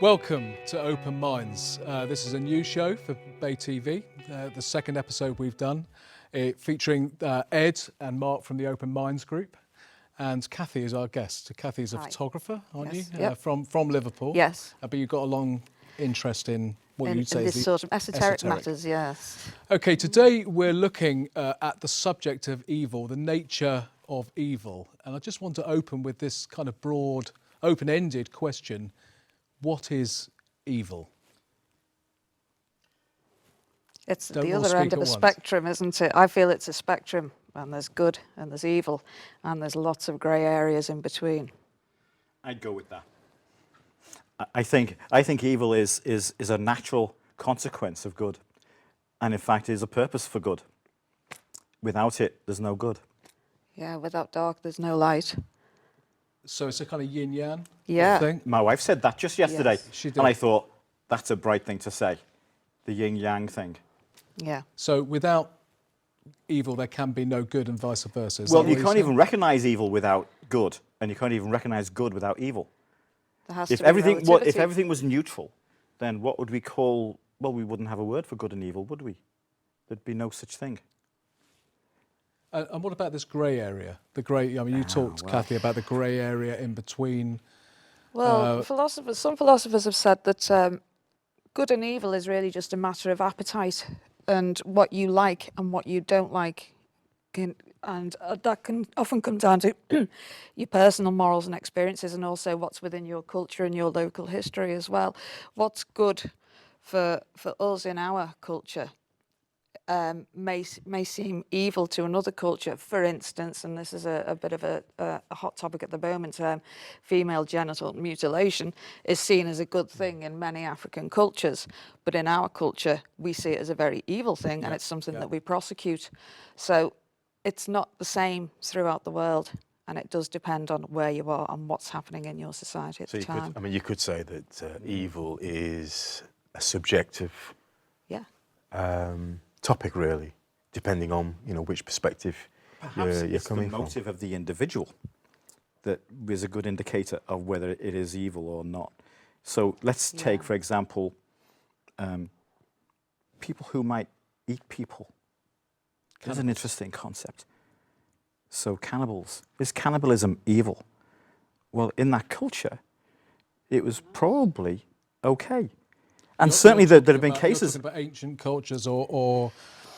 Welcome to Open Minds. This is a new show for Bay TV, the second episode we've done, featuring Ed and Mark from the Open Minds group. And Kathy is our guest. Kathy is a photographer, aren't you? Yep. From Liverpool. Yes. But you've got a long interest in what you'd say in is this sort of esoteric matters, yes. Okay, today we're looking at the subject of evil, the nature of evil. And I just want to open with this kind of broad, open-ended question. What is evil? It's the other end of the spectrum, isn't it? I feel it's a spectrum, and there's good and there's evil, and there's lots of grey areas in between. I'd go with that. I think evil is a natural consequence of good, and in fact is a purpose for good. Without it, there's no good. Yeah, without dark, there's no light. So it's a kind of yin-yang thing? My wife said that just yesterday, yes. She did. And I thought, that's a bright thing to say, the yin-yang thing. Yeah. So without evil, there can be no good and vice versa. Well, you can't even recognise evil without good, and you can't even recognise good without evil. There has If to be relativity. if everything was neutral, then what would we call, well, we wouldn't have a word for good and evil, would we? There'd be no such thing. And what about this grey area? The grey. I mean, you talked, Kathy, about the grey area in between. Well, some philosophers have said that good and evil is really just a matter of appetite and what you like and what you don't like. And that can often come down to your personal morals and experiences, and also what's within your culture and your local history as well. What's good for us in our culture may seem evil to another culture. For instance, and this is a bit of a hot topic at the moment, female genital mutilation is seen as a good thing in many African cultures, but in our culture we see it as a very evil thing, and it's something that we prosecute. So it's not the same throughout the world, and it does depend on where you are and what's happening in your society at the time. You could say that evil is a subjective topic, really, depending on which perspective you're coming from. The motive of the individual that is a good indicator of whether it is evil or not. So let's take, for example, people who might eat people. That's an interesting concept. So cannibals. Is cannibalism evil? Well, in that culture, it was probably okay. And certainly there have been cases. You're talking about ancient cultures or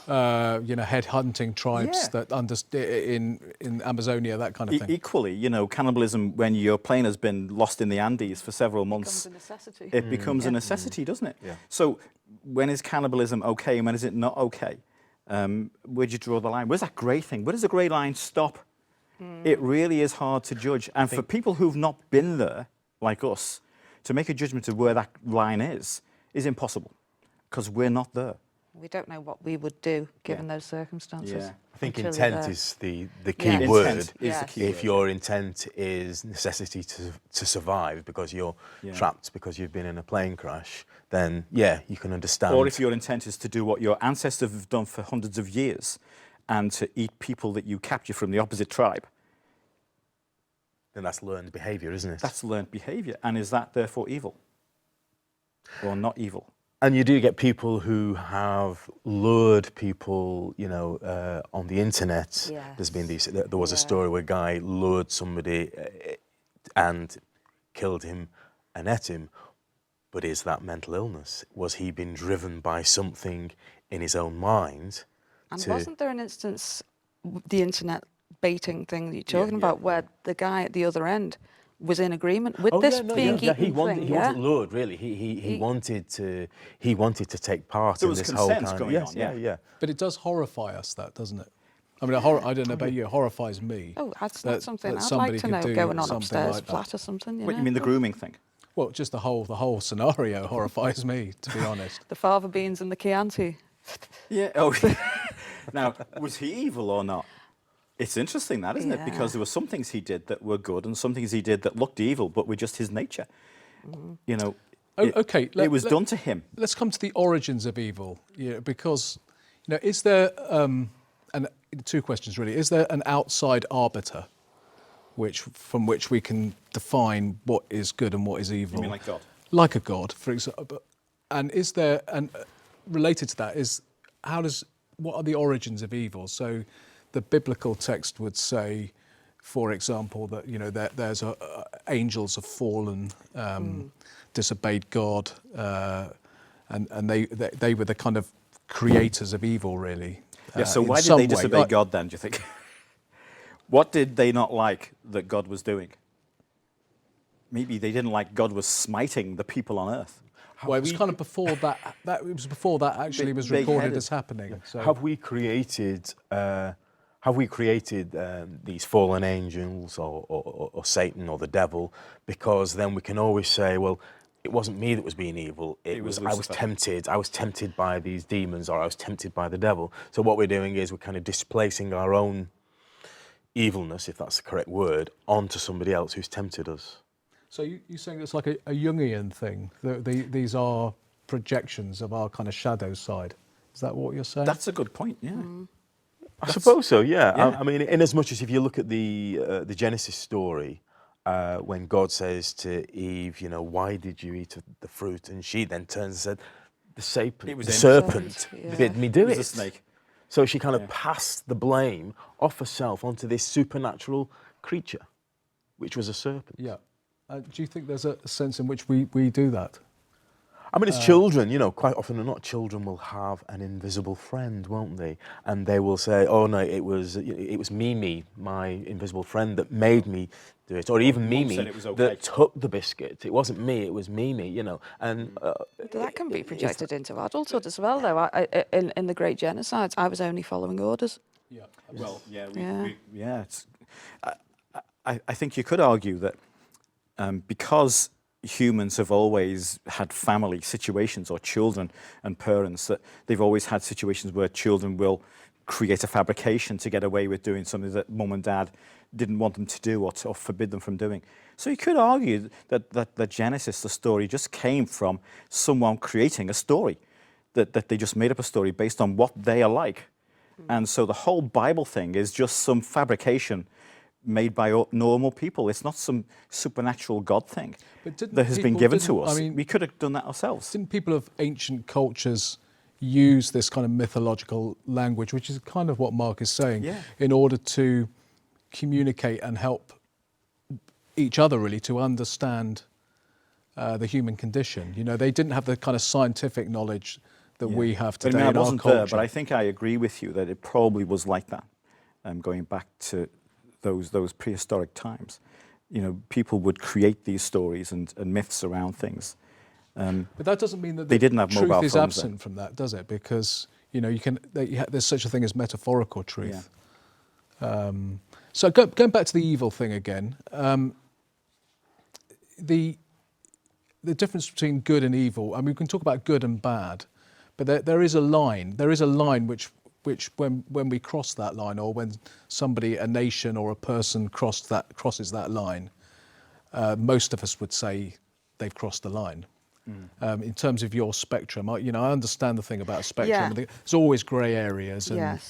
head-hunting tribes that in Amazonia, that kind of thing. Equally, cannibalism, when your plane has been lost in the Andes for several months, it becomes a necessity, doesn't it? Yeah. So when is cannibalism okay and when is it not okay? Where do you draw the line? Where's that grey thing? Where does the grey line stop? It really is hard to judge. And for people who've not been there, like us, to make a judgment of where that line is impossible, because we're not there. We don't know what we would do given those circumstances. Yeah. I think intent is the key word. If your intent is necessity to survive because you're trapped because you've been in a plane crash, then you can understand. Or if your intent is to do what your ancestors have done for hundreds of years and to eat people that you capture from the opposite tribe. Then that's learned behaviour, isn't it? That's learned behaviour. And is that therefore evil? Or not evil? And you do get people who have lured people, on the internet. Yes. There's been there was a story where a guy lured somebody and killed him and ate him. But is that mental illness? Was he being driven by something in his own mind? And wasn't there an instance, the internet baiting thing that you're talking about, where the guy at the other end was in agreement with being eaten he thing? He wasn't lured, really. He wanted to take part in this whole kind of going on. Yeah. But it does horrify us, that, doesn't it? I mean, I don't know about you, it horrifies me. Oh, that's not something that I'd like to know, going on something upstairs like flat or something. What, you mean the grooming thing? Well, just the whole scenario horrifies me, to be honest. The fava beans and the Chianti. Yeah. Oh. Now, was he evil or not? It's interesting, that, isn't it? Because there were some things he did that were good and some things he did that looked evil, but were just his nature. It was done to him. Let's come to the origins of evil, because, is there, and two questions really, is there an outside arbiter from which we can define what is good and what is evil? You mean like God? like a god, for example. And is there, and related to that is, what are the origins of evil? So the biblical text would say, for example, that there's angels have fallen, disobeyed God, and they were the kind of creators of evil, really. Yeah, so in why did some they way. disobey God then, do you think? What did they not like that God was doing? Maybe they didn't like God was smiting the people on earth. Well, it was kind of before that. It was before that actually was recorded as happening. So. Have we created these fallen angels or Satan or the devil? Because then we can always say, well, it wasn't me that was being evil. I was tempted. I was tempted by these demons, or I was tempted by the devil. So what we're doing is we're kind of displacing our own evilness, if that's the correct word, onto somebody else who's tempted us. So you're saying it's like a Jungian thing? These are projections of our kind of shadow side. Is that what you're saying? That's a good point, yeah. I suppose so, yeah. I mean, in as much as if you look at the Genesis story, when God says to Eve, why did you eat of the fruit? And she then turns and said, the serpent bid me do it. It was a snake. So she kind of passed the blame off herself onto this supernatural creature, which was a serpent. Yeah. Do you think there's a sense in which we do that? I mean, as children, quite often or not, children will have an invisible friend, won't they? And they will say, "Oh no, it was Mimi, my invisible friend, that made me do it," or even Mimi that took the biscuit. It wasn't me; it was Mimi, And that can be projected into adulthood as well, though. In the Great Genocides, I was only following orders. Yeah. Well, I think you could argue that because humans have always had family situations or children and parents, that they've always had situations where children will create a fabrication to get away with doing something that mum and dad didn't want them to do or forbid them from doing. So you could argue that the Genesis, the story, just came from someone creating a story, that they just made up a story based on what they are like. And so the whole Bible thing is just some fabrication made by normal people. It's not some supernatural God thing that has been given to us. We could have done that ourselves. Didn't people of ancient cultures use this kind of mythological language, which is kind of what Mark is saying, in order to communicate and help each other, really, to understand the human condition? They didn't have the kind of scientific knowledge that we have today in our culture. There, but I think I agree with you that it probably was like that, going back to those prehistoric times. People would create these stories and myths around things. But that doesn't mean that they didn't have truth mobile is phones absent from that, does it? Because there's such a thing as metaphorical truth. Yeah. So going back to the evil thing again, the difference between good and evil. I mean, we can talk about good and bad, but there is a line. There is a line which when we cross that line, or when somebody, a nation or a person crosses that line, most of us would say they've crossed the line. In terms of your spectrum, I understand the thing about a spectrum. Yeah. There's always grey areas and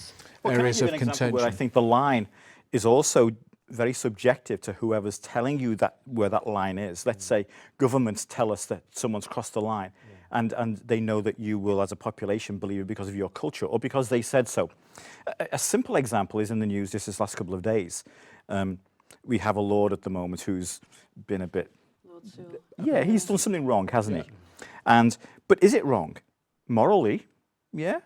areas of contention. Where I think the line is also very subjective to whoever's telling you where that line is. Let's say governments tell us that someone's crossed the line. And they know that you will, as a population, believe it because of your culture or because they said so. A simple example is in the news this last couple of days. We have a lord at the moment who's been a bit... he's done something wrong, hasn't he? But is it wrong? Morally, yeah.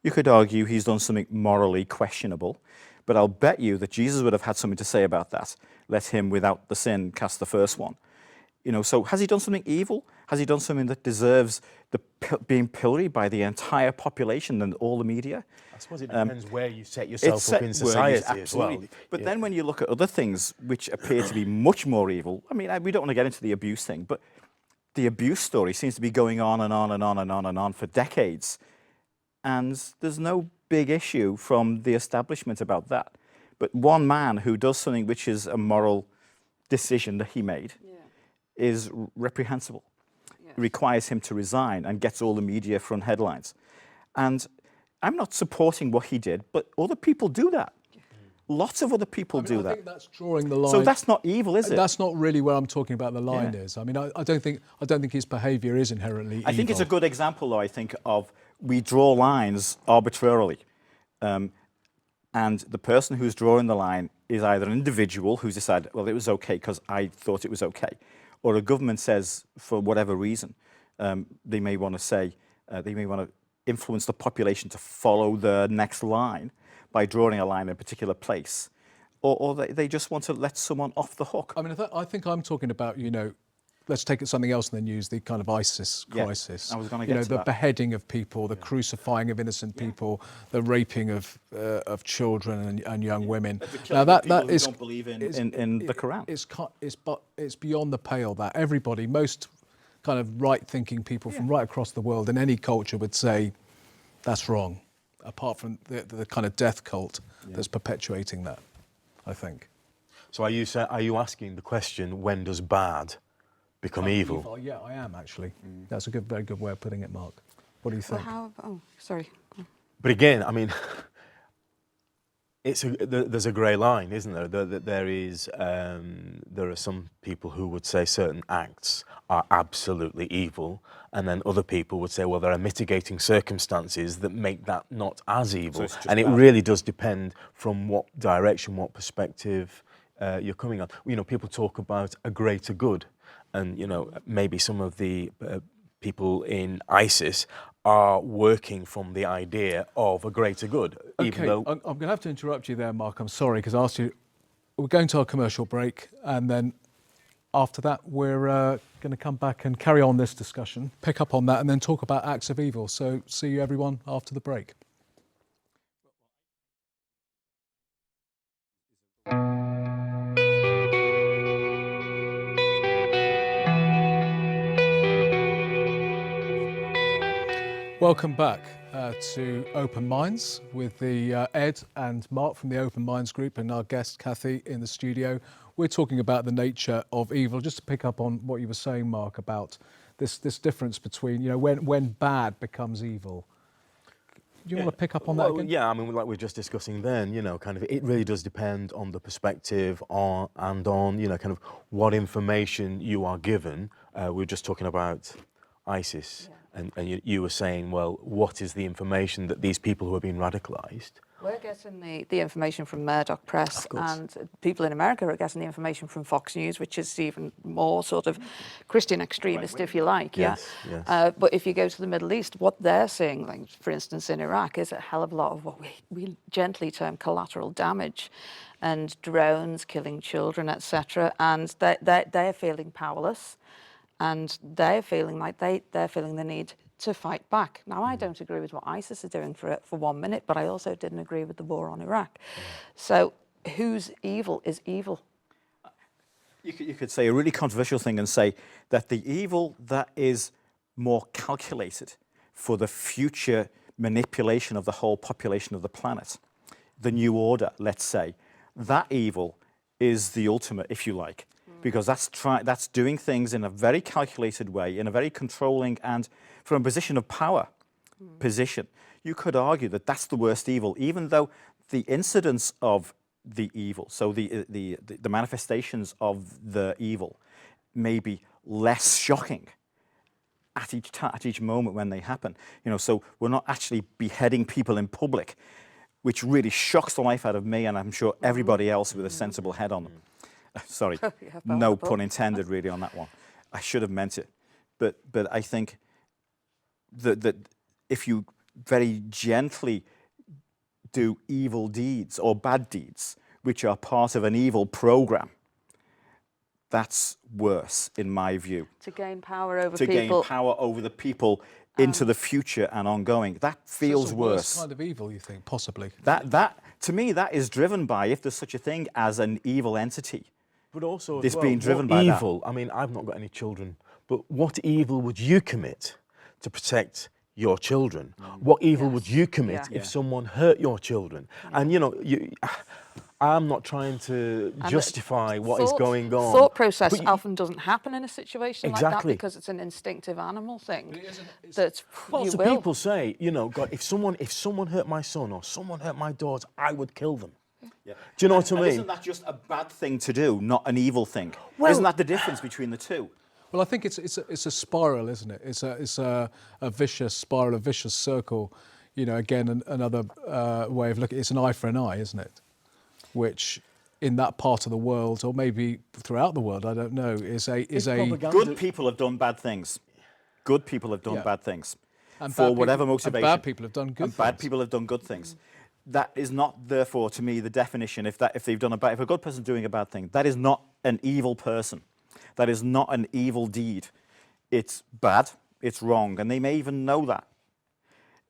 You could argue he's done something morally questionable, but I'll bet you that Jesus would have had something to say about that. Let him, without the sin, cast the first one. So has he done something evil? Has he done something that deserves being pilloried by the entire population and all the media? I suppose it depends where you set yourself up in society as well. But then when you look at other things which appear to be much more evil, I mean, we don't want to get into the abuse thing, but the abuse story seems to be going on and on and on and on and on for decades. And there's no big issue from the establishment about that. But one man who does something which is a moral decision that he made is reprehensible. It requires him to resign and gets all the media front headlines. And I'm not supporting what he did, but other people do that. Lots of other people I mean, do I that. think that's drawing the line. So that's not evil, is it? That's not really where I'm talking about the line Yeah. is. I mean, I don't think his behaviour is inherently evil. I think it's a good example, though, I think, of we draw lines arbitrarily. And the person who's drawing the line is either an individual who's decided, well, it was okay because I thought it was okay, or a government says, for whatever reason, they may want to say, they may want to influence the population to follow the next line by drawing a line in a particular place. Or they just want to let someone off the hook. I mean, I think I'm talking about, let's take it something else and then use the kind of ISIS crisis. I was going to get to the that. beheading of people, the crucifying of innocent people, the raping of children and young women. Now that is don't believe in the Quran. It's beyond the pale. That everybody, most kind of right-thinking people from right across the world in any culture would say that's wrong. Apart from the kind of death cult that's perpetuating that, I think. So are you asking the question, when does bad become evil? Yeah, I am actually. That's a very good way of putting it, Mark. What do you think? Sorry. But again, I mean, there's a grey line, isn't there? There are some people who would say certain acts are absolutely evil, and then other people would say, well, there are mitigating circumstances that make that not as evil. So and it really does depend from what direction, what perspective you're coming on. People talk about a greater good, and maybe some of the people in ISIS are working from the idea of a greater good. Okay, even though I'm going to have to interrupt you there, Mark. I'm sorry, because I asked you. We're going to our commercial break, and then after that, we're going to come back and carry on this discussion, pick up on that, and then talk about acts of evil. So, see you everyone after the break. Welcome back to Open Minds with the Ed and Mark from the Open Minds group and our guest Kathy in the studio. We're talking about the nature of evil. Just to pick up on what you were saying, Mark, about this difference between when bad becomes evil. Do you want to pick up on that again? Yeah, I mean, like we were just discussing then, kind of, it really does depend on the perspective on kind of what information you are given. We were just talking about ISIS. Yeah. And you were saying, well, what is the information that these people who are being radicalised? We're getting the information from Murdoch Press, and people in America are getting the information from Fox News, which is even more sort of Christian extremist, if you like. Yes. But if you go to the Middle East, what they're seeing, like for instance in Iraq, is a hell of a lot of what we gently term collateral damage, and drones killing children, etc. And they're feeling powerless. And they're feeling like they're feeling the need to fight back. Now, I don't agree with what ISIS is doing for 1 minute, but I also didn't agree with the war on Iraq. So whose evil is evil? You could say a really controversial thing and say that the evil that is more calculated for the future manipulation of the whole population of the planet, the new order, let's say, that evil is the ultimate, if you like. Because that's doing things in a very calculated way, in a very controlling and from a position of power position. You could argue that that's the worst evil, even though the incidence of the evil, so the manifestations of the evil, may be less shocking at each moment when they happen. So we're not actually beheading people in public, which really shocks the life out of me, and I'm sure everybody else with a sensible head on them. Sorry, no pun intended really on that one. I should have meant it. But I think that if you very gently do evil deeds or bad deeds, which are part of an evil program, that's worse, in my view. To gain power over people. To people. gain power over the people into the future and ongoing. That feels so worse. Worst kind of evil, you think, possibly? That to me, that is driven by, if there's such a thing as an evil entity. But also, it's being driven by evil. That. I mean, I've not got any children, but what evil would you commit to protect your children? What evil would you commit if someone hurt your children? And I'm not trying to justify what is going on. Thought process often doesn't happen in a situation like that because it's an instinctive animal thing. Lots of people say, God, if someone hurt my son or someone hurt my daughter, I would kill them. Yeah. Do you know what I And mean? isn't that just a bad thing to do, not an evil thing? Well- Isn't that the difference between the two? Well, I think it's a spiral, isn't it? It's a vicious spiral, a vicious circle. You know, again, another way of looking. It's an eye for an eye, isn't it? Which, in that part of the world, or maybe throughout the world, I don't know, is a propaganda. Good people have done bad things. Good people have done Yeah. bad things. And For bad whatever people- motivation. and bad people have done good And bad things. people have done good things. That is not, therefore, to me, the definition. If they've done if a good person's doing a bad thing, that is not an evil person. That is not an evil deed. It's bad. It's wrong, and they may even know that.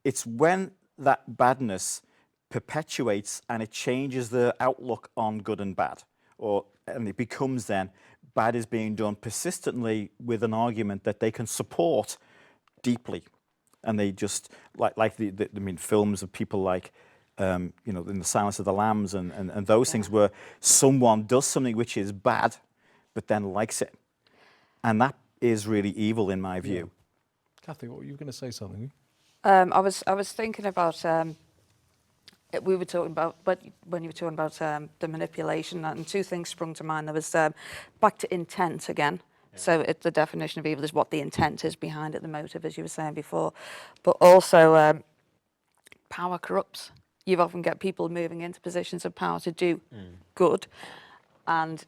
It's when that badness perpetuates and it changes the outlook on good and bad, and it becomes then bad is being done persistently with an argument that they can support deeply, and they just films of people like in The Silence of the Lambs and those things where someone does something which is bad, but then likes it, and that is really evil in my view. Kathy, what were you going to say something? I was thinking about we were talking about, but when you were talking about the manipulation, and two things sprung to mind. There was back to intent again. Yeah. So the definition of evil is what the intent is behind it, the motive, as you were saying before. But also, power corrupts. You often get people moving into positions of power to do good, and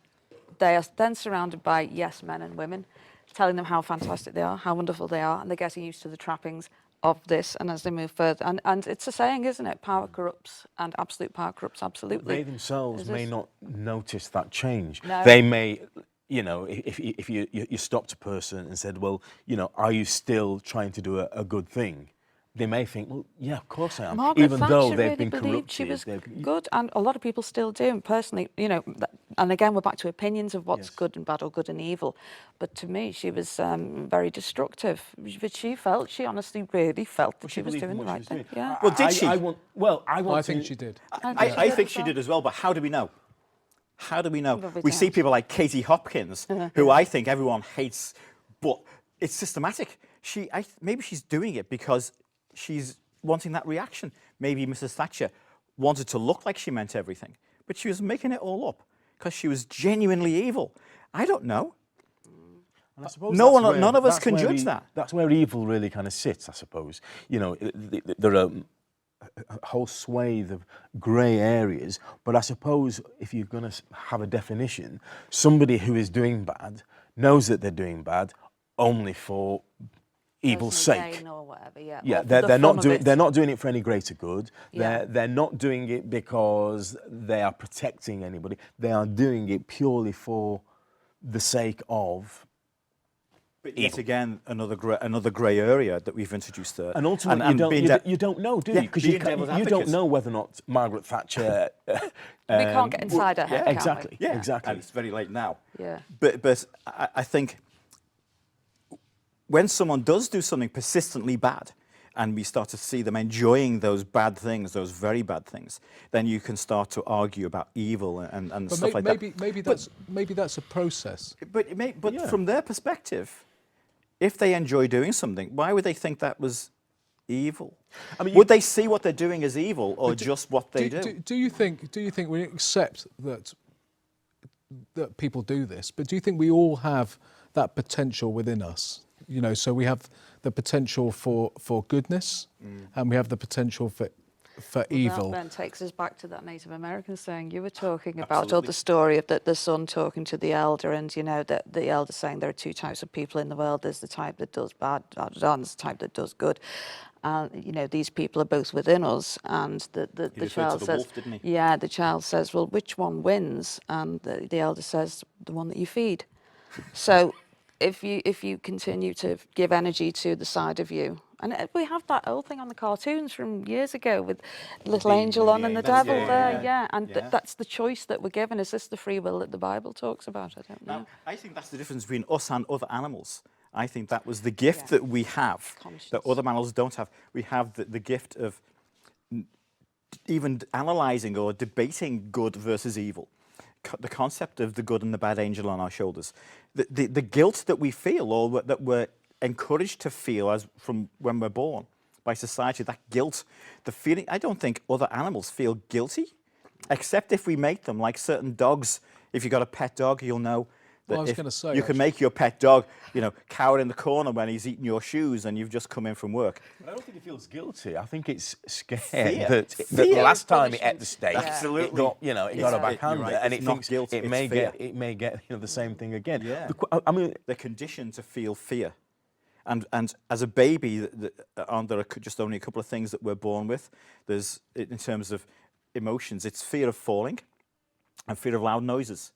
they are then surrounded by yes men and women, telling them how fantastic they are, how wonderful they are, and they're getting used to the trappings of this, and as they move further, and it's a saying, isn't it? Power corrupts, and absolute power corrupts absolutely. They themselves may not notice that change. No. They may, if you stopped a person and said, well, are you still trying to do a good thing? They may think, well, yeah, of course I am. Margaret Even Thatcher though they've really been believed corrupted. she was good, and a lot of people still do. And personally, and again, we're back to opinions of what's good and bad or good and evil. But to me, she was very destructive. But she honestly really felt that she was doing the right thing. Yeah. Well, did she? I think she did. I think she did as well, but how do we know? How do we know? Well, we see people like Katie Hopkins, who I think everyone hates, but it's systematic. Maybe she's doing it because she's wanting that reaction. Maybe Mrs. Thatcher wanted to look like she meant everything, but she was making it all up because she was genuinely evil. I don't know. And I suppose none of us can judge that. That's where evil really kind of sits, I suppose. There are a whole swathe of grey areas, but I suppose if you're going to have a definition, somebody who is doing bad knows that they're doing bad only for evil's sake. Or whatever, yeah, or they're not doing it for any greater good. Yeah. They're not doing it because they are protecting anybody. They are doing it purely for the sake of. But yet again, another grey area that we've introduced there. And ultimately, you don't know, do you? Because you don't know whether or not Margaret Thatcher. We can't get inside her head, exactly. Yeah, exactly. And it's very late now. Yeah. But I think when someone does do something persistently bad, and we start to see them enjoying those bad things, those very bad things, then you can start to argue about evil and stuff like that. Maybe that's a process. But from their perspective, if they enjoy doing something, why would they think that was evil? I mean, would they see what they're doing as evil, or just what they do? Do you think we accept that people do this? But do you think we all have that potential within us? So we have the potential for goodness, and we have the potential for evil. That then takes us back to that Native American saying you were talking about, or the story of the son talking to the elder, and that the elder saying there are two types of people in the world. There's the type that does bad, and there's the type that does good. And these people are both within us. And the child says, wolf, didn't he? Yeah, the child says, well, which one wins? And the elder says, the one that you feed. So if you continue to give energy to the side of you, and we have that old thing on the cartoons from years ago with little angel on and the devil there, and that's the choice that we're given. Is this the free will that the Bible talks about? I don't know. Now, I think that's the difference between us and other animals. I think that was the gift that we have, that other animals don't have. We have the gift of even analysing or debating good versus evil. The concept of the good and the bad angel on our shoulders. The guilt that we feel, or that we're encouraged to feel as from when we're born by society, that guilt, the feeling. I don't think other animals feel guilty except if we make them like certain dogs. If you've got a pet dog, you'll know that Well, I was if gonna say, you can make your pet dog, cower in the corner when he's eating your shoes and you've just come in from work. I don't think he feels guilty. I think it's scared Fear. that Fear. the last time he ate the steak, Absolutely. it got, it got a backhand, You're right. and It's it not thinks guilt, it it's may fear. get the same thing again. Yeah. I mean, They're conditioned to feel fear. And as a baby, aren't there just only a couple of things that we're born with? There's, in terms of emotions, it's fear of falling and fear of loud noises.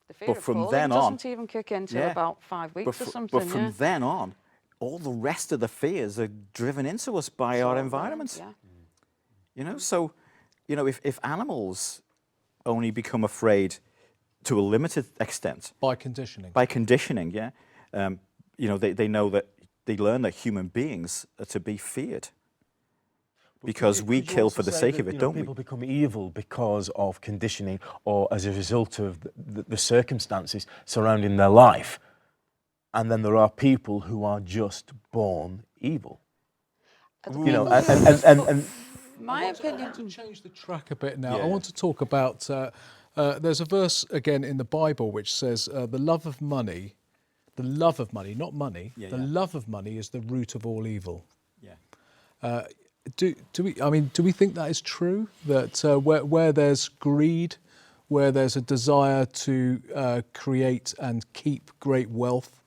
The fear But of from falling then on, doesn't even kick in till yeah. about 5 weeks or something. But from then on, all the rest of the fears are driven into us by our environment. Yeah. So, if animals only become afraid to a limited extent by conditioning. By conditioning, yeah. They know that they learn that human beings are to be feared. Because we kill for the sake of it, don't we? People become evil because of conditioning or as a result of the circumstances surrounding their life. And then there are people who are just born evil. And my opinion. I want to change the track a bit now. Yeah. I want to talk about, there's a verse again in the Bible which says, the love of money, not money, the love of money is the root of all evil. Yeah. Do we think that is true? That where there's greed, where there's a desire to create and keep great wealth,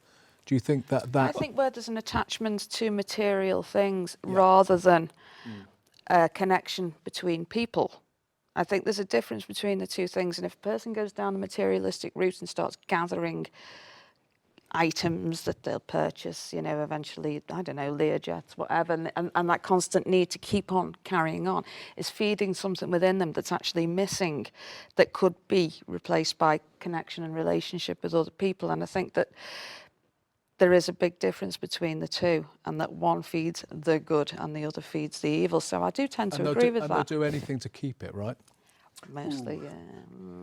do you think that? I think where there's an attachment to material things rather than a connection between people. I think there's a difference between the two things. And if a person goes down the materialistic route and starts gathering items that they'll purchase, eventually, I don't know, Learjets, whatever, and that constant need to keep on carrying on is feeding something within them that's actually missing, that could be replaced by connection and relationship with other people. And I think that there is a big difference between the two, and that one feeds the good and the other feeds the evil. So I do tend to agree with that. And they'll do anything to keep it, right? Mostly, yeah.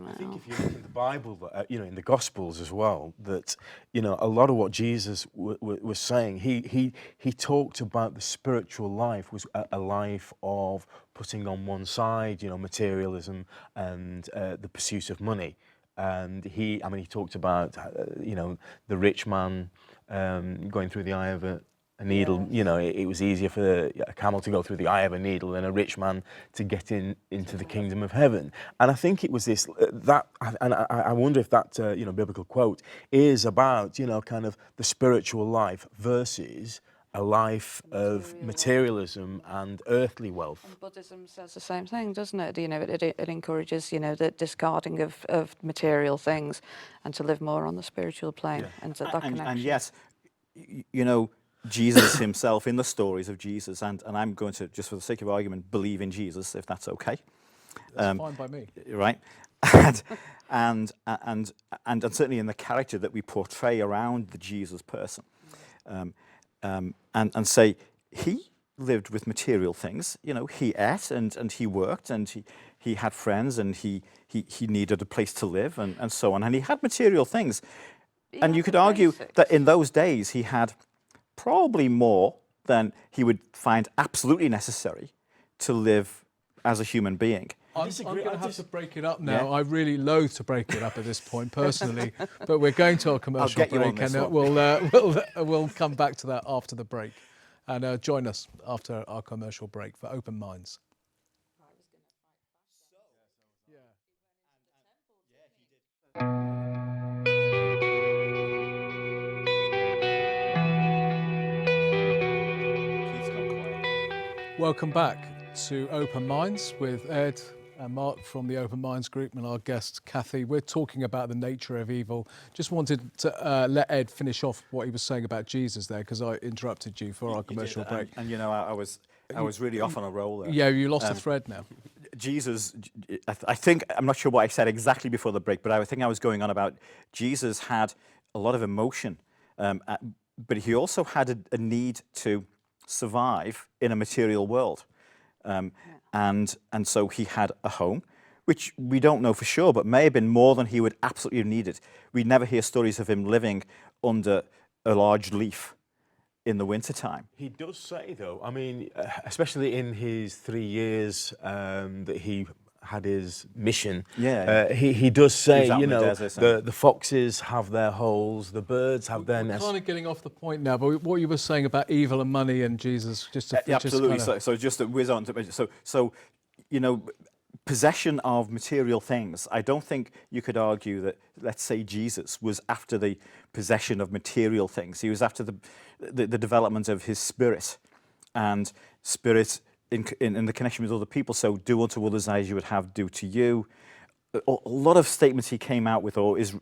I think if you look in the Bible, in the Gospels as well, that a lot of what Jesus was saying, he talked about the spiritual life was a life of putting on one side, materialism and the pursuit of money, and he talked about the rich man going through the eye of a needle. It was easier for a camel to go through the eye of a needle than a rich man to get into the kingdom of heaven. And I think it was this I wonder if that biblical quote is about kind of the spiritual life versus a life of materialism and earthly wealth. And Buddhism says the same thing, doesn't it? It encourages the discarding of material things and to live more on the spiritual plane and that connection. And yes, Jesus himself, in the stories of Jesus, and I'm going to, just for the sake of argument, believe in Jesus, if that's okay. That's fine by me. Right? and certainly in the character that we portray around the Jesus person. And say, he lived with material things. He ate and he worked and he had friends and he needed a place to live and so on. And he had material things. And you could argue that in those days he had probably more than he would find absolutely necessary to live as a human being. I'm going to have to break it up now. I really loathe to break it up at this point personally, but we're going to our commercial break, and we'll come back to that after the break. And join us after our commercial break for Open Minds. Welcome back to Open Minds with Ed and Mark from the Open Minds group and our guest Kathy. We're talking about the nature of evil. Just wanted to let Ed finish off what he was saying about Jesus there, because I interrupted you for our commercial break. And I was really off on a roll there. Yeah, you lost the thread now. Jesus, I think, I'm not sure what I said exactly before the break, but I think I was going on about Jesus had a lot of emotion, but he also had a need to survive in a material world. And so he had a home, which we don't know for sure, but may have been more than he would absolutely have needed. We never hear stories of him living under a large leaf in the wintertime. He does say, though, especially in his 3 years that he had his mission. Yeah. He does say, out you in the know, desert, the foxes have their holes, the birds have their We're nests. kind of getting off the point now, but what you were saying about evil and money and Jesus, just to Absolutely. Just kind of, So just to whiz on to so you know, possession of material things. I don't think you could argue that, let's say, Jesus was after the possession of material things. He was after the development of his spirit, and spirit in the connection with other people. So do unto others as you would have do to you. A lot of statements he came out with, or is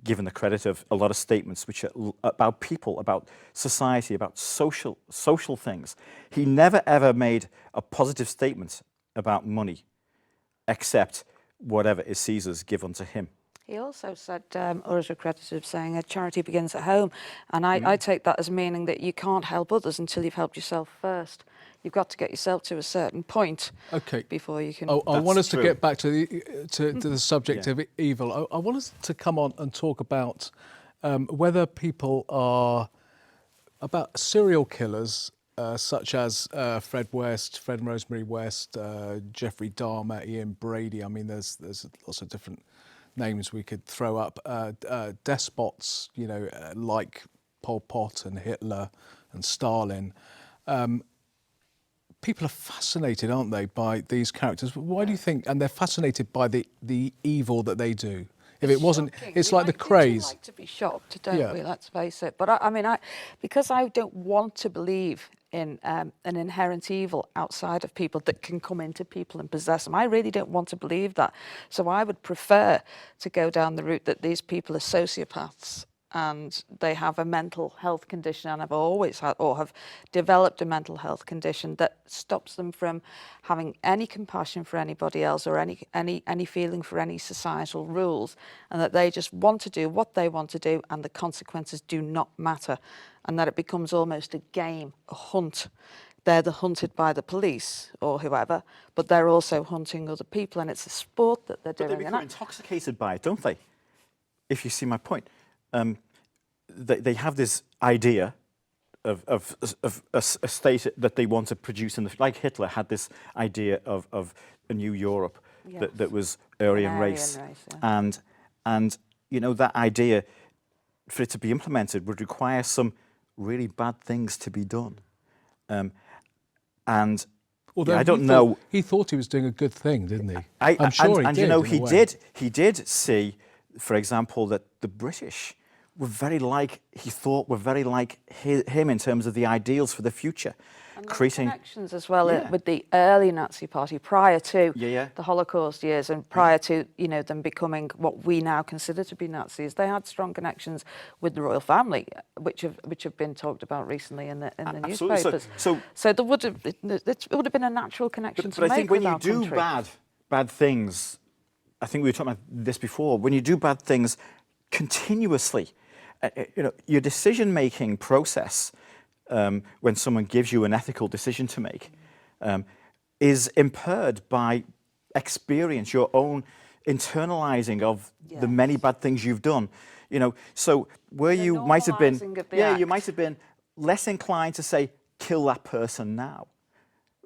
given the credit of a lot of statements which are about people, about society, about social things. He never ever made a positive statement about money, except whatever is Caesar's, give unto him. He also said, or is accredited of saying, charity begins at home. And I take that as meaning that you can't help others until you've helped yourself first. You've got to get yourself to a certain point before you can... I want us to get back to the subject Yeah. of evil. I want us to come on and talk about whether people are, about serial killers such as Fred and Rosemary West, Jeffrey Dahmer, Ian Brady. I mean, there's lots of different names we could throw up. Despots, you know, like Pol Pot and Hitler and Stalin. People are fascinated, aren't they, by these characters? Why do you think? And they're fascinated by the evil that they do. If it wasn't, Shocking. it's We like the do craze. like to be shocked, don't Yeah. we? Let's face it. But I mean, because I don't want to believe in an inherent evil outside of people that can come into people and possess them. I really don't want to believe that. So I would prefer to go down the route that these people are sociopaths and they have a mental health condition, and have always had or have developed a mental health condition that stops them from having any compassion for anybody else or any feeling for any societal rules, and that they just want to do what they want to do and the consequences do not matter, and that it becomes almost a game, a hunt. They're the hunted by the police or whoever, but they're also hunting other people, and it's a sport that they're But doing. they become intoxicated by it, don't they? If you see my point. They have this idea of a state that they want to produce, like Hitler had this idea of a new Europe that was Aryan race. Yeah. And you know, that idea, for it to be implemented, would require some really bad things to be done. And Although I don't know. He thought he was doing a good thing, didn't he? I'm sure he and did. You know, in a way. he did see, for example, that the British were very like, he thought were very like him in terms of the ideals for the future. And creating connections as well Yeah. with the early Nazi Party prior to Yeah. the Holocaust years and prior to them becoming what we now consider to be Nazis. They had strong connections with the royal family, which have been talked about recently in the Absolutely. newspapers. So there would have it would have been a natural connection to but make I think when with you our do country. bad things, I think we were talking about this before. When you do bad things continuously, your decision-making process, when someone gives you an ethical decision to make, is impaired by experience, your own internalizing of the many bad things you've done. You know, so where The you might have been, normalising of the you act. might have been less inclined to say, kill that person now,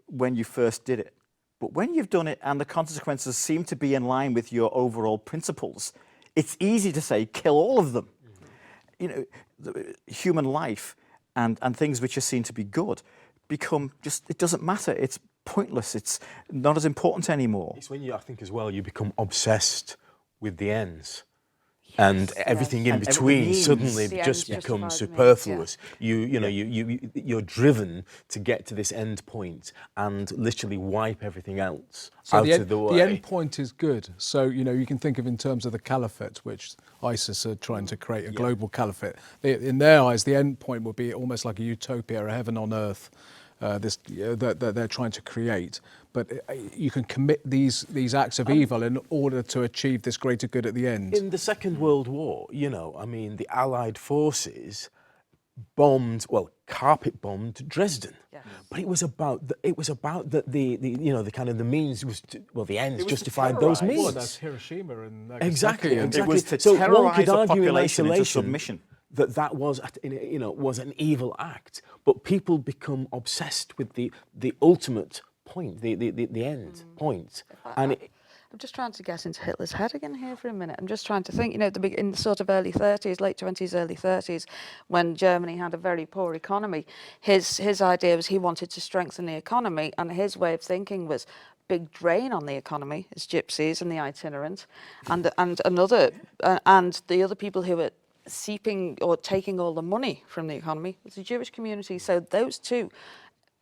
when you first did it. But when you've done it and the consequences seem to be in line with your overall principles, it's easy to say, kill all of them. You know, human life and things which are seen to be good become just, it doesn't matter. It's pointless. It's not as important anymore. It's when you, I think as well, you become obsessed with the ends. And everything in And between means. suddenly The just ends becomes justify the means, superfluous. You're driven to get to this end point and literally wipe everything else out of the way. The end point is good. So, you can think of in terms of the caliphate, which ISIS are trying to create a global caliphate. In their eyes, the end point would be almost like a utopia, a heaven on earth, that they're trying to create. But you can commit these acts of evil in order to achieve this greater good at the end. In the Second World War, the Allied forces carpet bombed Dresden. Yes. But it was about the kind of the means the ends to justified those terrorise. means. Well, that's Hiroshima and Nagasaki. Exactly. It was to So one terrorise could the argue in population into isolation submission. that was was an evil act, but people become obsessed with the ultimate point, the end point. And I'm just trying to get into Hitler's head again here for a minute. I'm just trying to think, you know, in the sort of early 30s, late 20s, early 30s, when Germany had a very poor economy, his idea was he wanted to strengthen the economy, and his way of thinking was big drain on the economy, as gypsies and the itinerant, and the other people who were seeping or taking all the money from the economy was the Jewish community. So those two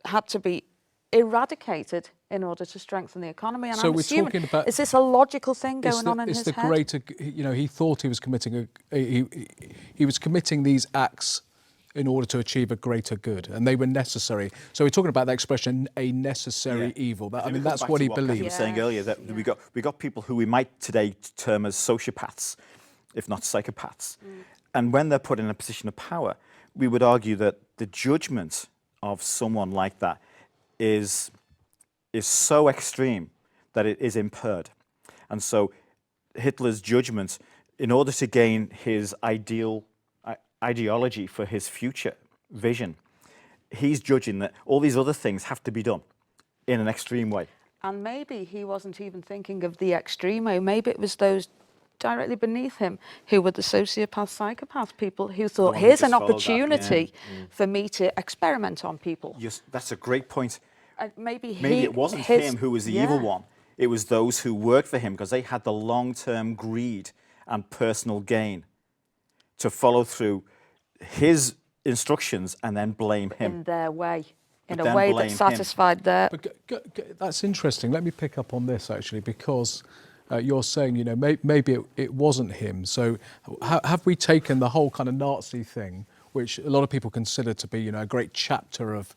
had to be eradicated in order to strengthen the economy. And So I'm we're assuming, talking about- is this a logical thing going on in it's his the head? greater, you know, he thought he was committing he was committing these acts in order to achieve a greater good, and they were necessary. So we're talking about that expression, a necessary evil. I mean, that's what he Kathy believed. was saying earlier, that we got people who we might today term as sociopaths, if not psychopaths. And when they're put in a position of power, we would argue that the judgment of someone like that is so extreme that it is impaired. And so Hitler's judgment, in order to gain his ideology for his future vision, he's judging that all these other things have to be done in an extreme way. And maybe he wasn't even thinking of the extremo. Maybe it was those directly beneath him who were the sociopath, psychopath people who thought, one who here's just an followed that, opportunity for me to experiment on people. Yes, that's a great point. Maybe it wasn't him who was the evil one. It was those who worked for him, because they had the long-term greed and personal gain to follow through his instructions and then blame him. in their way, in But a then way blame that him. satisfied their... But that's interesting. Let me pick up on this, actually, because you're saying, you know, maybe it wasn't him. So have we taken the whole kind of Nazi thing, which a lot of people consider to be, you know, a great chapter of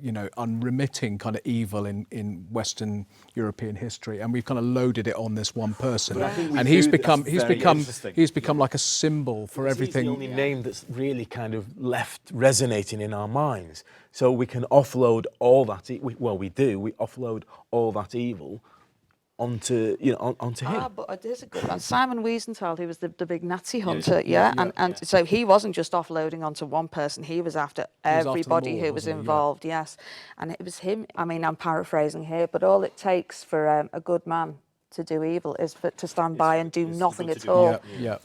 you know, unremitting kind of evil in Western European history, and we've kind of loaded it on this one person, and he's become like a symbol for everything. He's the only name that's really kind of left resonating in our minds. So we can offload all that. We offload all that evil onto him. But there's a good one. Simon Wiesenthal, who was the big Nazi hunter, and so he wasn't just offloading onto one person, he was after everybody who was involved, yes. And it was him, I mean, I'm paraphrasing here, but all it takes for a good man to do evil is to stand by and do nothing at all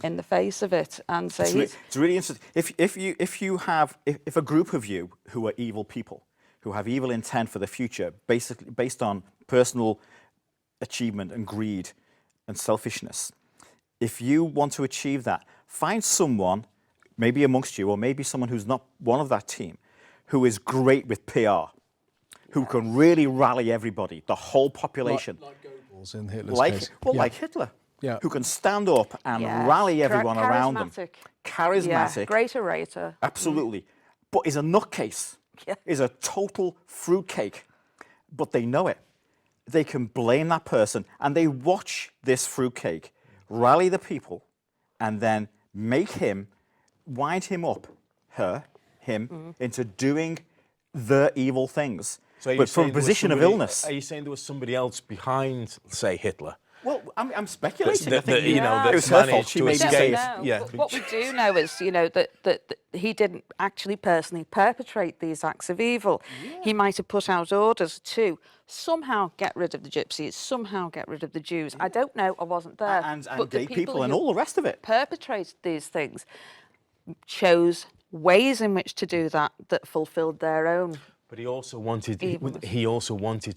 in the face of it. And so it's really interesting. If a group of you who are evil people, who have evil intent for the future, basically based on personal achievement and greed and selfishness, if you want to achieve that, find someone, maybe amongst you, or maybe someone who's not one of that team, who is great with PR, who can really rally everybody, the whole population. Like Goebbels in Hitler's case. Like Hitler, who can stand up and rally everyone around them. Charismatic. Great orator. Absolutely. But is a nutcase, is a total fruitcake, but they know it. They can blame that person, and they watch this fruitcake rally the people and then make him, wind him up, him, into doing the evil things. So but from a position of illness. Are you saying there was somebody else behind, say, Hitler? Well, I'm speculating. It was her fault. She managed to escape. What we do know is, you know, that he didn't actually personally perpetrate these acts of evil. He might have put out orders to somehow get rid of the gypsies, somehow get rid of the Jews. I don't know, I wasn't there. And but gay people and all the rest of it. Perpetrated these things, chose ways in which to do that fulfilled their own. But he also wanted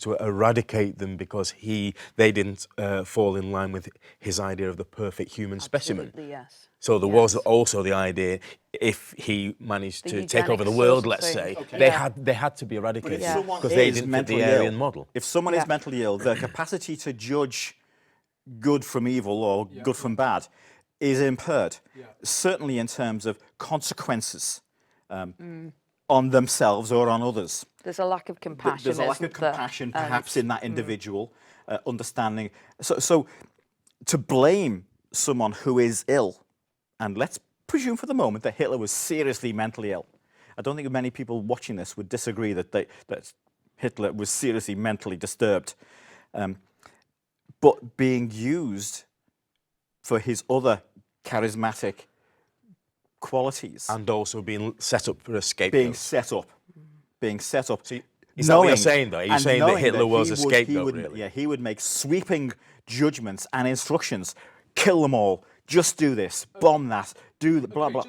to eradicate them because they didn't fall in line with his idea of the perfect human specimen. Yes. So there was also the idea, if he managed to take over the world, let's say, they had to be eradicated because they didn't fit the Aryan model. If someone is mentally ill, their capacity to judge good from evil or good from bad is impaired. Certainly in terms of consequences. On themselves or on others. There's a lack of compassion. There's a lack of compassion, perhaps, in that individual, understanding. So to blame someone who is ill, and let's presume for the moment that Hitler was seriously mentally ill. I don't think many people watching this would disagree that Hitler was seriously mentally disturbed. But being used for his other charismatic qualities. And also being set up for escape. Being set up. Is that what you're saying, though? Are you saying that knowing Hitler was a he scapegoat, would, really? Yeah, he would make sweeping judgments and instructions. Kill them all. Just do this. Bomb that. Do the blah, blah.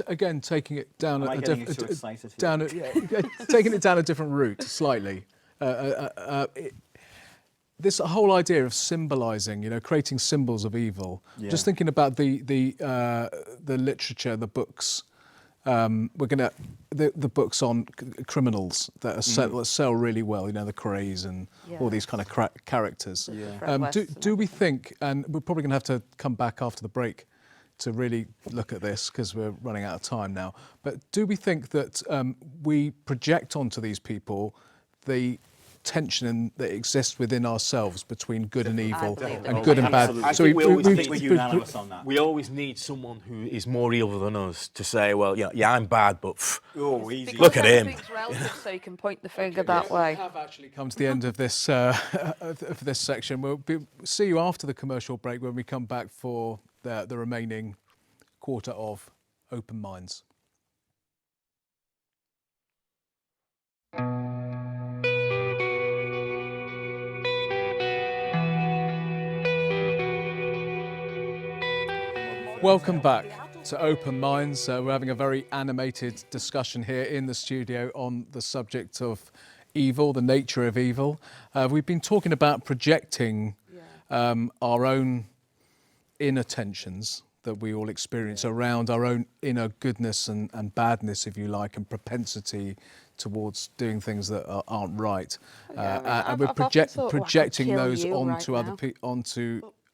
Again, taking it down Am I getting too excited here? taking it down a different route slightly. This whole idea of symbolising, creating symbols of evil. Yeah. Just thinking about the literature, the books. The books on criminals that sell really well. The Krays and all these kind of characters. Yeah. Do we think, and we're probably going to have to come back after the break to really look at this because we're running out of time now. But do we think that we project onto these people the tension that exists within ourselves between good and evil and good and bad? I think we're unanimous on that. We always need someone who is more evil than us to say, well, yeah, I'm bad, but Easy. look at him. Everything's relative, so you can point the finger that way. We have actually come to the end of this of this section. We'll see you after the commercial break when we come back for the remaining quarter of Open Minds. Welcome back to Open Minds. We're having a very animated discussion here in the studio on the subject of evil, the nature of evil. We've been talking about projecting our own inner tensions that we all experience around our own inner goodness and badness, if you like, and propensity towards doing things that aren't right. And we're projecting those onto other people,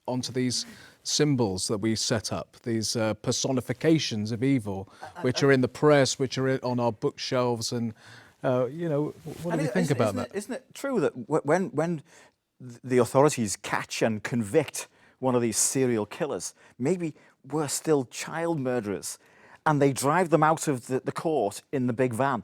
onto these symbols that we set up, these personifications of evil, which are in the press, which are on our bookshelves, and what do you think about that? Isn't it true that when the authorities catch and convict one of these serial killers, maybe we're still child murderers, and they drive them out of the court in the big van,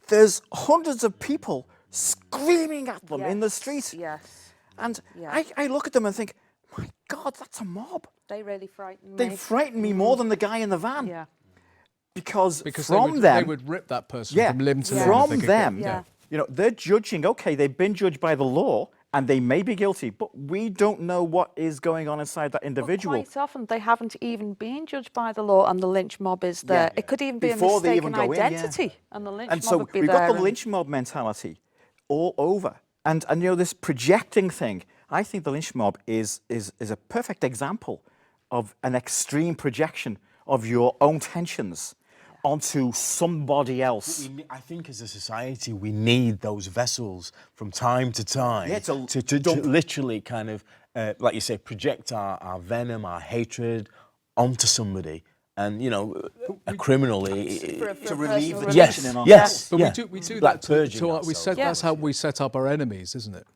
there's hundreds of people screaming at them in the street. Yes. And I look at them and think, my God, that's a mob. They really frighten me. They frighten me more than the guy in the van. Yeah. Because from them, they would rip that person from limb to limb. From them, they're judging, okay, they've been judged by the law and they may be guilty, but we don't know what is going on inside that individual. Well, quite often they haven't even been judged by the law and the lynch mob is there. It could even be Before a mistaken identity and the lynch mob would be there. And so we've got the lynch mob mentality all over. And this projecting thing, I think the lynch mob is a perfect example of an extreme projection of your own tensions onto somebody else. I think as a society we need those vessels from time to time to literally kind of, like you say, project our venom, our hatred onto somebody. And, a criminal... to relieve the yes, tension in our yes, But yeah. we do Black that purging that's how we set up our enemies, isn't it?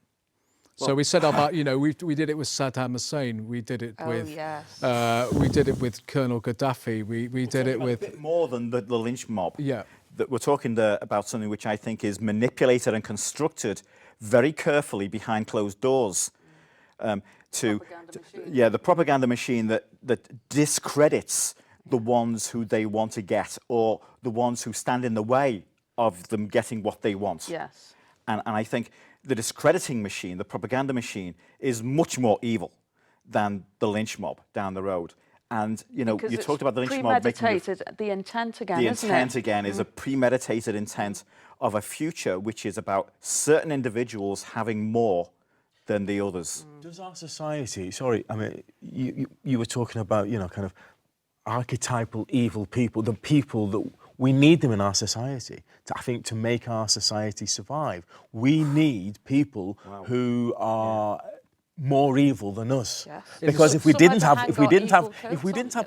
So we set up our, we did it with Saddam Hussein. We did it we did it with Colonel Gaddafi. We did it with a bit more than the lynch mob. Yeah. That we're talking about something which I think is manipulated and constructed very carefully behind closed doors. The propaganda machine that discredits the ones who they want to get, or the ones who stand in the way of them getting what they want. Yes. And I think the discrediting machine, the propaganda machine, is much more evil than the lynch mob down the road. And, you talked about the lynch mob making... Premeditated, the intent again, isn't it? The intent again is a premeditated intent of a future which is about certain individuals having more than the others. Does our society... Sorry, I mean, you were talking about, kind of archetypal evil people, the people that... We need them in our society, to make our society survive. We need people who are more evil than us. Yes. Because if we didn't have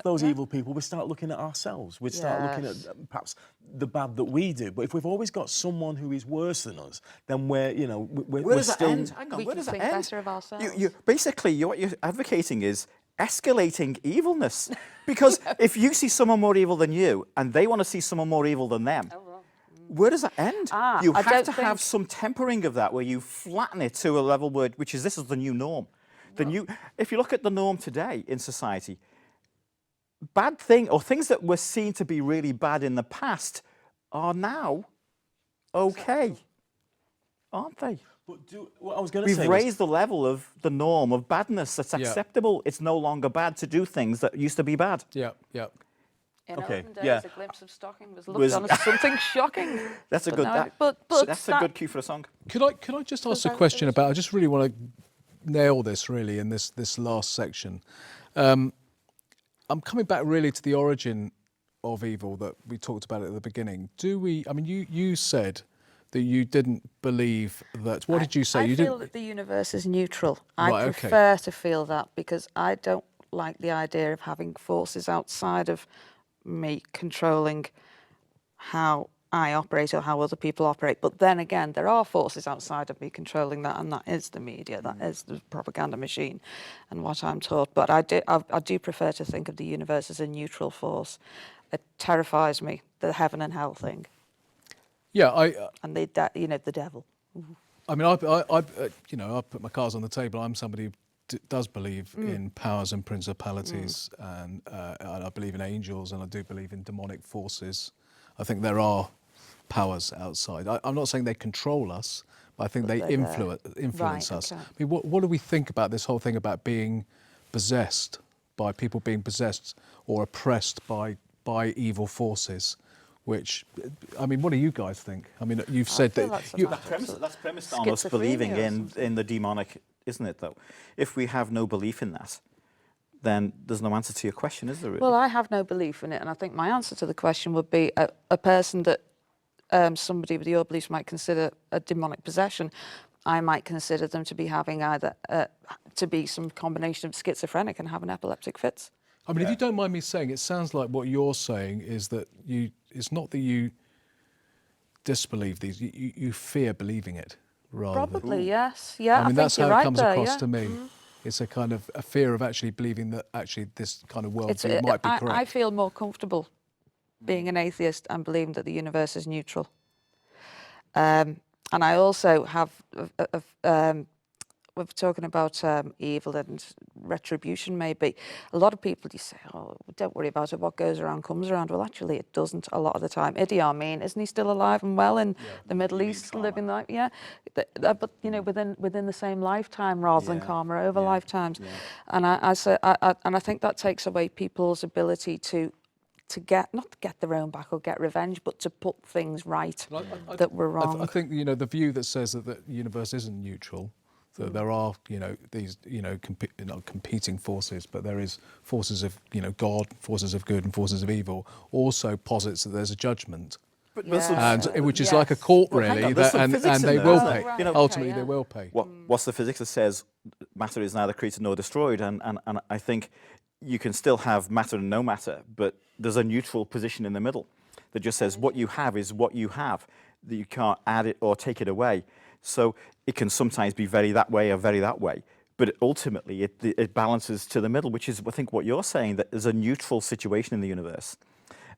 those evil people, we'd start looking at ourselves. We'd start looking at perhaps the bad that we do. But if we've always got someone who is worse than us, then we're where does still... that end? Hang on, where does that end? Better of ourselves. Basically, what you're advocating is escalating evilness. Because if you see someone more evil than you and they want to see someone more evil than them, where does that end? You have to have some tempering of that where you flatten it to a level where, this is the new norm. If you look at the norm today in society, things that were seen to be really bad in the past are now okay. aren't they? But what I was going to We've say was, raised the level of the norm of badness that's Yeah. acceptable. It's no longer bad to do things that used to be bad. Yeah, yeah. In Okay, olden days, yeah. a glimpse of stocking was looked on as something shocking. That's a But good. now- but that's a that- good cue for a song. Could I just ask a that- question there is- about? I just really want to nail this really in this last section. I'm coming back really to the origin of evil that we talked about at the beginning. Do we? I mean, you said that you didn't believe that. What did you say? I You feel didn't. that the universe is neutral. Right, I okay. prefer to feel that because I don't like the idea of having forces outside of me controlling how I operate or how other people operate. But then again, there are forces outside of me controlling that, and that is the media, that is the propaganda machine, and what I'm taught. But I do prefer to think of the universe as a neutral force. It terrifies me, the heaven and hell thing, Yeah, and the devil. I mean, I put my cards on the table. I'm somebody who does believe in powers and principalities, and I believe in angels, and I do believe in demonic forces. I think there are powers outside. I'm not saying they control us, but I think they influence us. Okay. I mean, what do we think about this whole thing about being possessed, by people being possessed or oppressed by evil forces? Which, I mean, what do you guys think? I mean, you've said feel that that's you, That's premised on us believing schizophrenia or something. in the demonic, isn't it? Though, if we have no belief in that, then there's no answer to your question, is there? Really? Well, I have no belief in it, and I think my answer to the question would be a person that somebody with your beliefs might consider a demonic possession. I might consider them to be having either to be some combination of schizophrenic and having epileptic fits. I mean, if you don't mind me saying, it sounds like what you're saying is that it's not that you disbelieve these, you fear believing it, rather than. Probably, yes. Yeah, I mean, think that's you're how it right comes there, across yeah. to me. It's a kind of a fear of actually believing that actually this kind of worldview might be correct. I feel more comfortable being an atheist and believing that the universe is neutral. And I also have, we're talking about evil and retribution maybe. A lot of people, you say, oh, don't worry about it, what goes around comes around. Well, actually, it doesn't a lot of the time. Idi Amin, isn't he still alive and well in the Middle East, living life? Yeah, but within the same lifetime rather than karma over lifetimes. Yeah. And I think that takes away people's ability to not to get their own back or get revenge, but to put things right that were wrong. I think the view that says that the universe isn't neutral, that there are these not competing forces, but there is forces of God, forces of good, and forces of evil. Also posits that there's a judgment, which is like a court really, and they will pay. Right, Ultimately, they will pay. What's the physics that says matter is neither created nor destroyed? And I think you can still have matter and no matter, but there's a neutral position in the middle that just says what you have is what you have, that you can't add it or take it away. So it can sometimes be very that way or very that way, but ultimately it balances to the middle, which is I think what you're saying, that there's a neutral situation in the universe.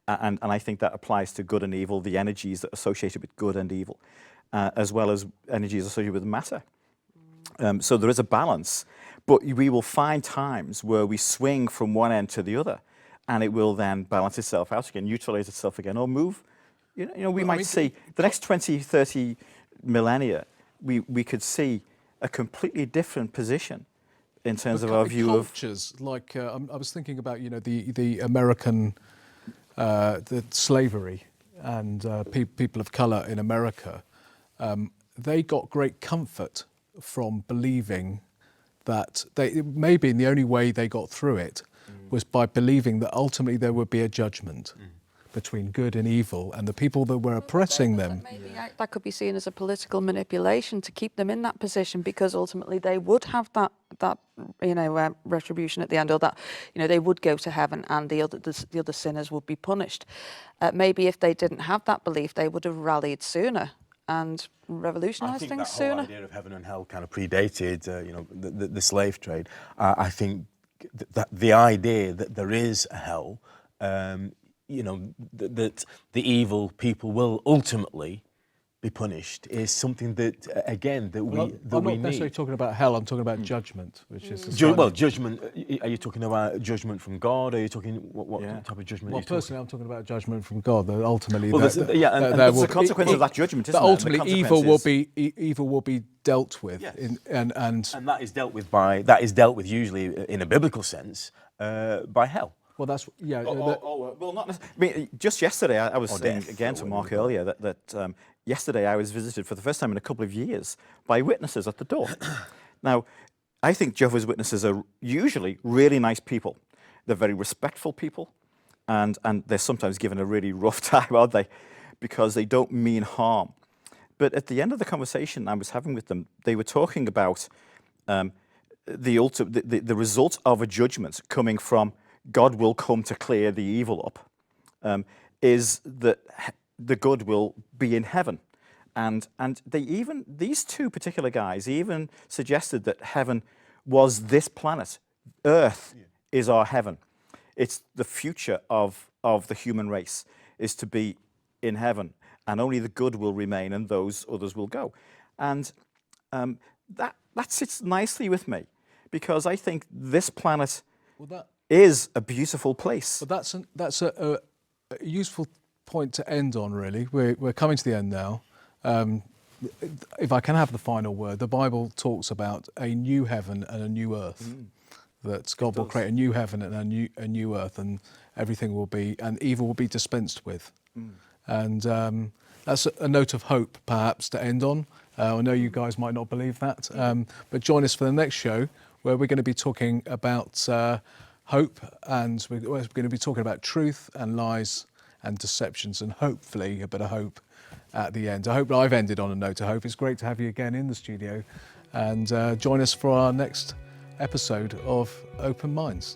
And I think that applies to good and evil, the energies that are associated with good and evil, as well as energies associated with matter. So there is a balance, but we will find times where we swing from one end to the other, and it will then balance itself out again, neutralize itself again, or move. We might see the next 20, 30 millennia, we could see a completely different position in terms of our view of cultures. Like I was thinking about the American the slavery and people of colour in America. They got great comfort from believing that maybe the only way they got through it was by believing that ultimately there would be a judgment between good and evil, and the people that were oppressing them. Maybe that could be seen as a political manipulation to keep them in that position, because ultimately they would have that retribution at the end, or that they would go to heaven and the other sinners would be punished. Maybe if they didn't have that belief, they would have rallied sooner and revolutionised things that sooner. whole idea of heaven and hell kind of predated, the slave trade. I think that the idea that there is a hell, that the evil people will ultimately be punished is something that, again, that Well, we I'm not need. necessarily talking about hell. I'm talking about judgment, which is a Well, slightly- judgment. Are you talking about judgment from God? Are you talking what Yeah. type of judgment? Well, are you talking? personally, I'm talking about judgment from God. That ultimately, Well, that, there's- that- yeah, and- that and there that's will the consequence of that judgment, isn't that it? And the ultimately, evil will be dealt with, Yes. and And that is dealt with usually in a biblical sense by hell. well, that's yeah. Well, not necessarily. I mean, just yesterday, I was Or saying death, again or to whatever Mark you call earlier that yesterday I was visited for the first time in a couple of years by witnesses at the door. Now, I think Jehovah's Witnesses are usually really nice people. They're very respectful people, and they're sometimes given a really rough time, aren't they? Because they don't mean harm. But at the end of the conversation I was having with them, they were talking about the result of a judgment coming from God will come to clear the evil up, is that the good will be in heaven. And these two particular guys even suggested that heaven was this planet. Earth is our heaven. It's the future of the human race is to be in heaven, and only the good will remain and those others will go. And that sits nicely with me, because I think this planet is a beautiful place. But that's a useful point to end on, really. We're coming to the end now. If I can have the final word, the Bible talks about a new heaven and a new earth. That God will create a new heaven and a new earth, and everything will be, and evil will be dispensed with. And that's a note of hope, perhaps, to end on. I know you guys might not believe that, but join us for the next show, where we're going to be talking about hope, and we're going to be talking about truth and lies and deceptions, and hopefully a bit of hope at the end. I hope I've ended on a note of hope. It's great to have you again in the studio, and join us for our next episode of Open Minds.